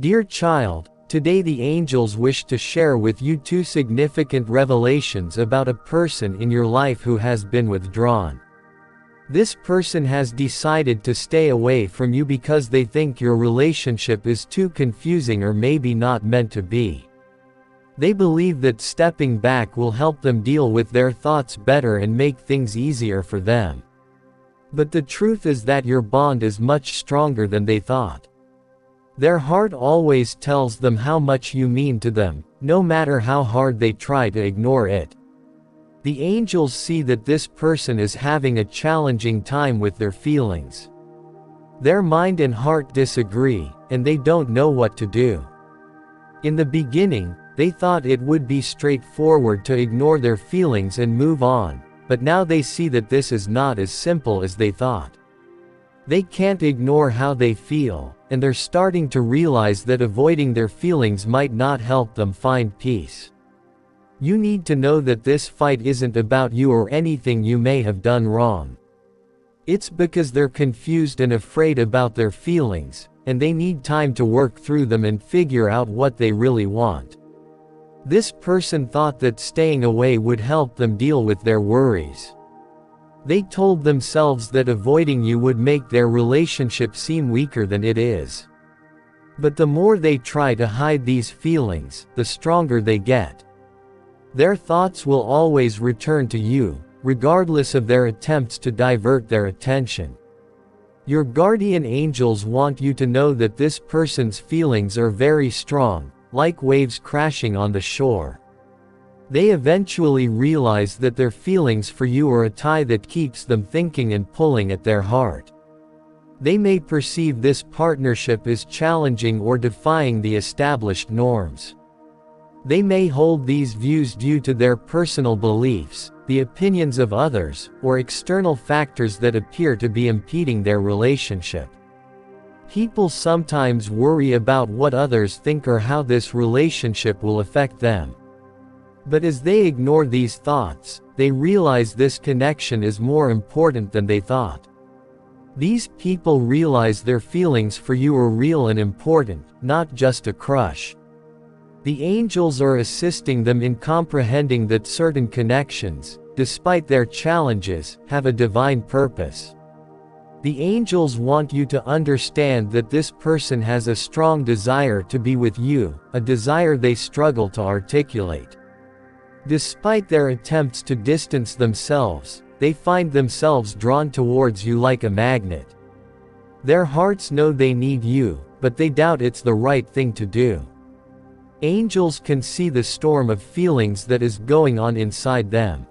Dear child, today the angels wish to share with you two significant revelations about a person in your life who has been withdrawn. This person has decided to stay away from you because they think your relationship is too confusing or maybe not meant to be. They believe that stepping back will help them deal with their thoughts better and make things easier for them. But the truth is that your bond is much stronger than they thought. Their heart always tells them how much you mean to them, no matter how hard they try to ignore it. The angels see that this person is having a challenging time with their feelings. Their mind and heart disagree, and they don't know what to do. In the beginning, they thought it would be straightforward to ignore their feelings and move on, but now they see that this is not as simple as they thought. They can't ignore how they feel, and they're starting to realize that avoiding their feelings might not help them find peace. You need to know that this fight isn't about you or anything you may have done wrong. It's because they're confused and afraid about their feelings, and they need time to work through them and figure out what they really want. This person thought that staying away would help them deal with their worries. They told themselves that avoiding you would make their relationship seem weaker than it is. But the more they try to hide these feelings, the stronger they get. Their thoughts will always return to you, regardless of their attempts to divert their attention. Your guardian angels want you to know that this person's feelings are very strong, like waves crashing on the shore. They eventually realize that their feelings for you are a tie that keeps them thinking and pulling at their heart. They may perceive this partnership as challenging or defying the established norms. They may hold these views due to their personal beliefs, the opinions of others, or external factors that appear to be impeding their relationship. People sometimes worry about what others think or how this relationship will affect them. But as they ignore these thoughts, they realize this connection is more important than they thought. These people realize their feelings for you are real and important, not just a crush. The angels are assisting them in comprehending that certain connections, despite their challenges, have a divine purpose. The angels want you to understand that this person has a strong desire to be with you, a desire they struggle to articulate. Despite their attempts to distance themselves, they find themselves drawn towards you like a magnet. Their hearts know they need you, but they doubt it's the right thing to do. Angels can see the storm of feelings that is going on inside them.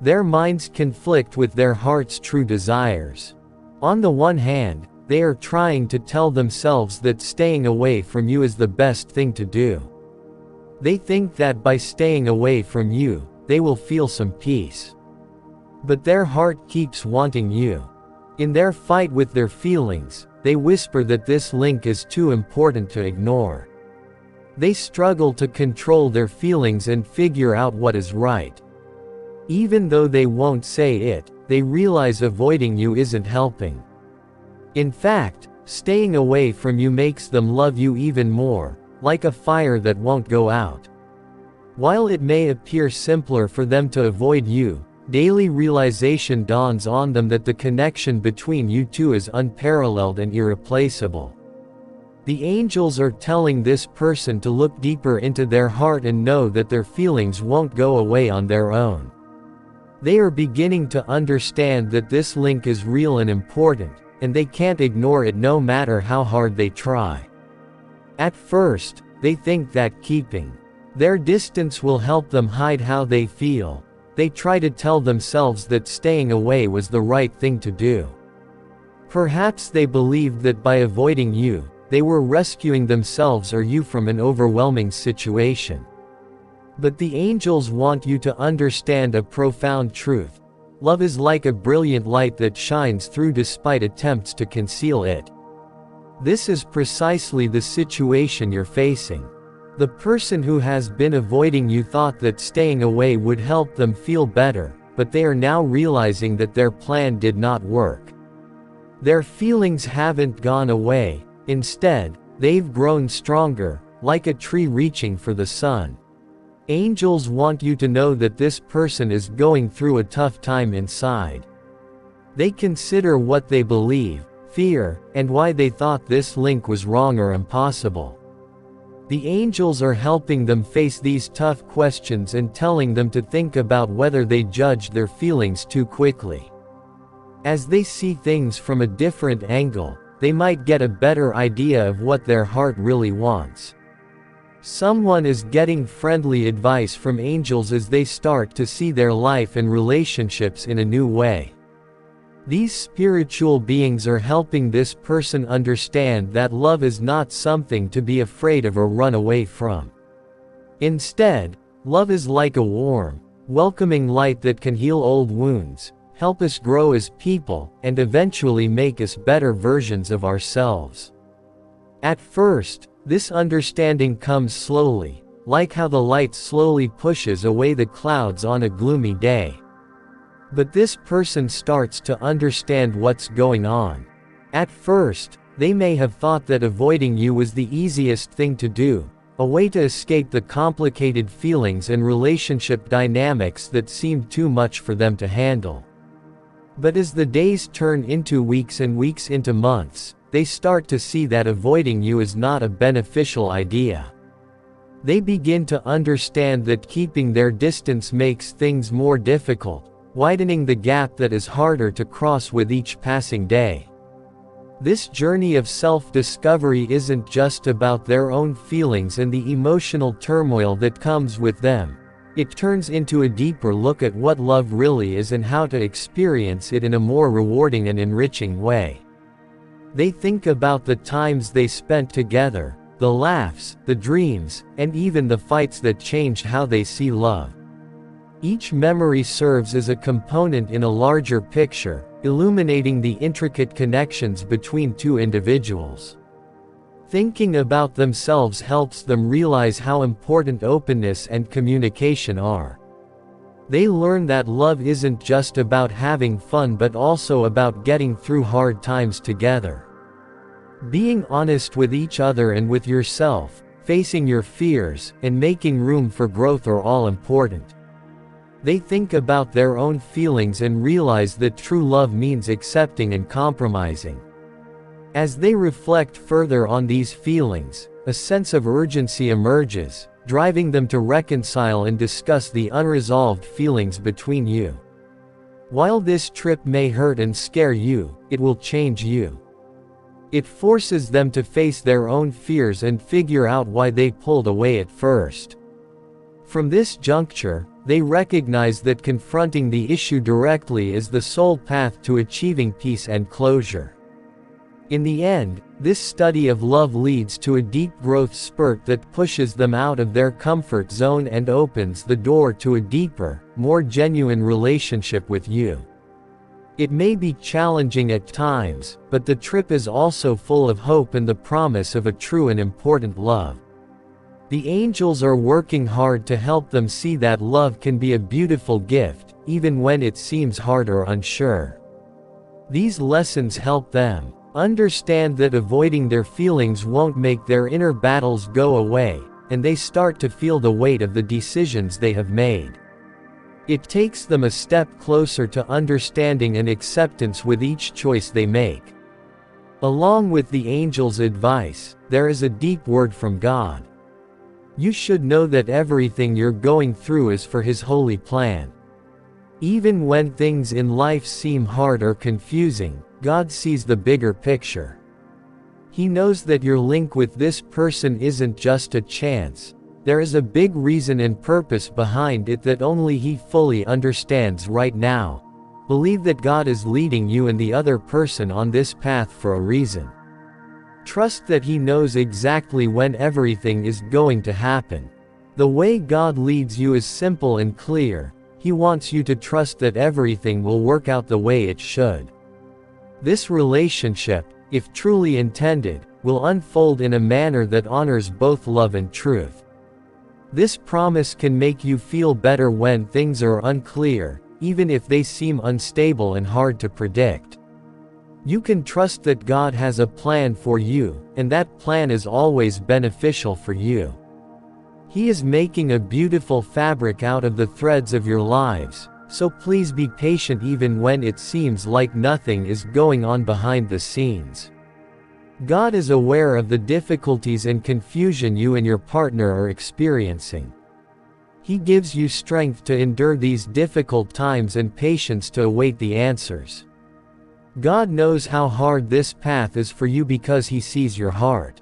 Their minds conflict with their heart's true desires. On the one hand, they are trying to tell themselves that staying away from you is the best thing to do. They think that by staying away from you, they will feel some peace. But their heart keeps wanting you. In their fight with their feelings, they whisper that this link is too important to ignore. They struggle to control their feelings and figure out what is right. Even though they won't say it, they realize avoiding you isn't helping. In fact, staying away from you makes them love you even more, like a fire that won't go out. While it may appear simpler for them to avoid you, daily realization dawns on them that the connection between you two is unparalleled and irreplaceable. The angels are telling this person to look deeper into their heart and know that their feelings won't go away on their own. They are beginning to understand that this link is real and important, and they can't ignore it no matter how hard they try. At first, they think that keeping their distance will help them hide how they feel. They try to tell themselves that staying away was the right thing to do. Perhaps they believed that by avoiding you, they were rescuing themselves or you from an overwhelming situation. But the angels want you to understand a profound truth. Love is like a brilliant light that shines through despite attempts to conceal it. This is precisely the situation you're facing. The person who has been avoiding you thought that staying away would help them feel better, but they are now realizing that their plan did not work. Their feelings haven't gone away. Instead, they've grown stronger, like a tree reaching for the sun. Angels want you to know that this person is going through a tough time inside. They consider what they believe, fear, and why they thought this link was wrong or impossible. The angels are helping them face these tough questions and telling them to think about whether they judged their feelings too quickly. As they see things from a different angle, they might get a better idea of what their heart really wants. Someone is getting friendly advice from angels as they start to see their life and relationships in a new way. These spiritual beings are helping this person understand that love is not something to be afraid of or run away from. Instead, love is like a warm, welcoming light that can heal old wounds, help us grow as people, and eventually make us better versions of ourselves. At first, this understanding comes slowly, like how the light slowly pushes away the clouds on a gloomy day. But this person starts to understand what's going on. At first, they may have thought that avoiding you was the easiest thing to do, a way to escape the complicated feelings and relationship dynamics that seemed too much for them to handle. But as the days turn into weeks and weeks into months, they start to see that avoiding you is not a beneficial idea. They begin to understand that keeping their distance makes things more difficult, widening the gap that is harder to cross with each passing day. This journey of self-discovery isn't just about their own feelings and the emotional turmoil that comes with them. It turns into a deeper look at what love really is and how to experience it in a more rewarding and enriching way. They think about the times they spent together, the laughs, the dreams, and even the fights that changed how they see love. Each memory serves as a component in a larger picture, illuminating the intricate connections between two individuals. Thinking about themselves helps them realize how important openness and communication are. They learn that love isn't just about having fun but also about getting through hard times together. Being honest with each other and with yourself, facing your fears, and making room for growth are all important. They think about their own feelings and realize that true love means accepting and compromising. As they reflect further on these feelings, a sense of urgency emerges, driving them to reconcile and discuss the unresolved feelings between you. While this trip may hurt and scare you, it will change you. It forces them to face their own fears and figure out why they pulled away at first. From this juncture, they recognize that confronting the issue directly is the sole path to achieving peace and closure. In the end, this study of love leads to a deep growth spurt that pushes them out of their comfort zone and opens the door to a deeper, more genuine relationship with you. It may be challenging at times, but the trip is also full of hope and the promise of a true and important love. The angels are working hard to help them see that love can be a beautiful gift, even when it seems hard or unsure. These lessons help them understand that avoiding their feelings won't make their inner battles go away, and they start to feel the weight of the decisions they have made. It takes them a step closer to understanding and acceptance with each choice they make. Along with the angels' advice, there is a deep word from God. You should know that everything you're going through is for His holy plan. Even when things in life seem hard or confusing, God sees the bigger picture. He knows that your link with this person isn't just a chance. There is a big reason and purpose behind it that only He fully understands right now. Believe that God is leading you and the other person on this path for a reason. Trust that He knows exactly when everything is going to happen. The way God leads you is simple and clear. He wants you to trust that everything will work out the way it should. This relationship, if truly intended, will unfold in a manner that honors both love and truth. This promise can make you feel better when things are unclear, even if they seem unstable and hard to predict. You can trust that God has a plan for you, and that plan is always beneficial for you. He is making a beautiful fabric out of the threads of your lives, so please be patient even when it seems like nothing is going on behind the scenes. God is aware of the difficulties and confusion you and your partner are experiencing. He gives you strength to endure these difficult times and patience to await the answers. God knows how hard this path is for you because He sees your heart.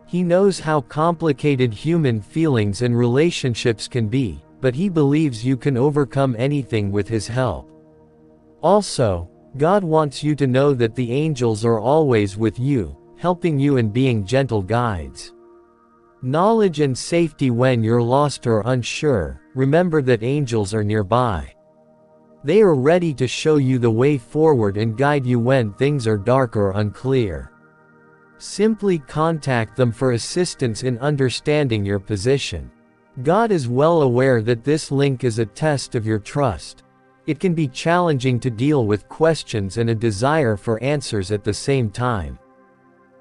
He knows how complicated human feelings and relationships can be, but He believes you can overcome anything with His help. Also, God wants you to know that the angels are always with you, helping you and being gentle guides. Knowledge and safety when you're lost or unsure. Remember that angels are nearby. They are ready to show you the way forward and guide you when things are dark or unclear. Simply contact them for assistance in understanding your position. God is well aware that this link is a test of your trust. It can be challenging to deal with questions and a desire for answers at the same time.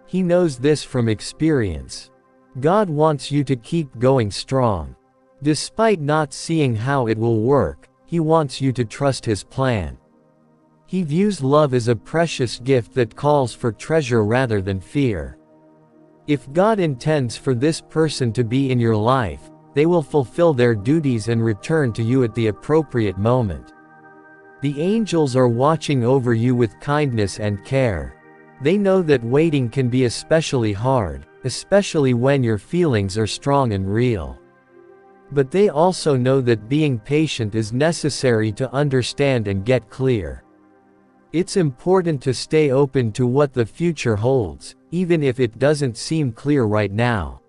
He knows this from experience. God wants you to keep going strong. Despite not seeing how it will work, He wants you to trust His plan. He views love as a precious gift that calls for treasure rather than fear. If God intends for this person to be in your life, they will fulfill their duties and return to you at the appropriate moment. The angels are watching over you with kindness and care. They know that waiting can be especially hard, especially when your feelings are strong and real. But they also know that being patient is necessary to understand and get clear. It's important to stay open to what the future holds, even if it doesn't seem clear right now.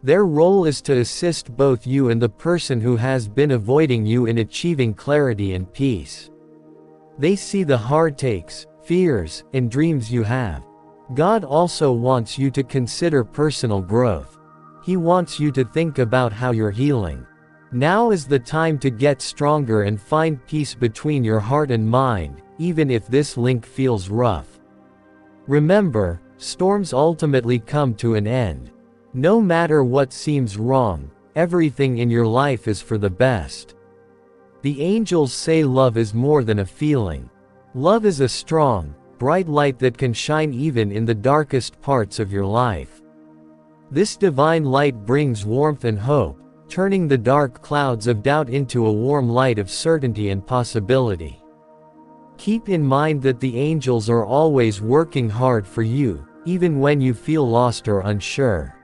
Their role is to assist both you and the person who has been avoiding you in achieving clarity and peace. They see the hard takes, fears, and dreams you have. God also wants you to consider personal growth. He wants you to think about how you're healing. Now is the time to get stronger and find peace between your heart and mind, even if this link feels rough. Remember, storms ultimately come to an end. No matter what seems wrong, everything in your life is for the best. The angels say love is more than a feeling. Love is a strong, bright light that can shine even in the darkest parts of your life. This divine light brings warmth and hope, turning the dark clouds of doubt into a warm light of certainty and possibility. Keep in mind that the angels are always working hard for you, even when you feel lost or unsure.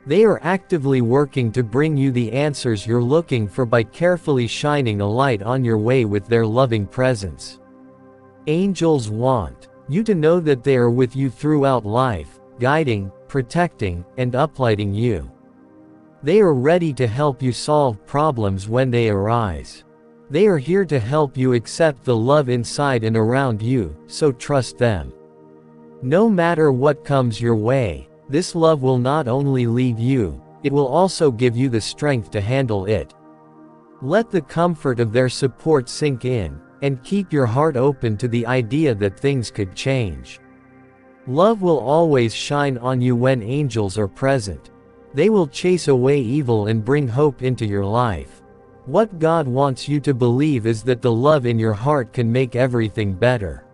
They are actively working to bring you the answers you're looking for by carefully shining a light on your way with their loving presence. Angels want you to know that they are with you throughout life, guiding, protecting, and uplighting you. They are ready to help you solve problems when they arise. They are here to help you accept the love inside and around you, so trust them. No matter what comes your way, this love will not only lead you, it will also give you the strength to handle it. Let the comfort of their support sink in, and keep your heart open to the idea that things could change. Love will always shine on you when angels are present. They will chase away evil and bring hope into your life. What God wants you to believe is that the love in your heart can make everything better.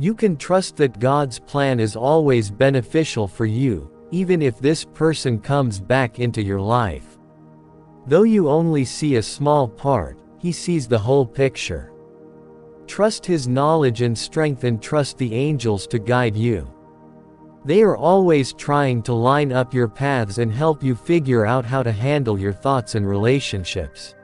You can trust that God's plan is always beneficial for you, even if this person comes back into your life. Though you only see a small part, He sees the whole picture. Trust His knowledge and strength and trust the angels to guide you. They are always trying to line up your paths and help you figure out how to handle your thoughts and relationships.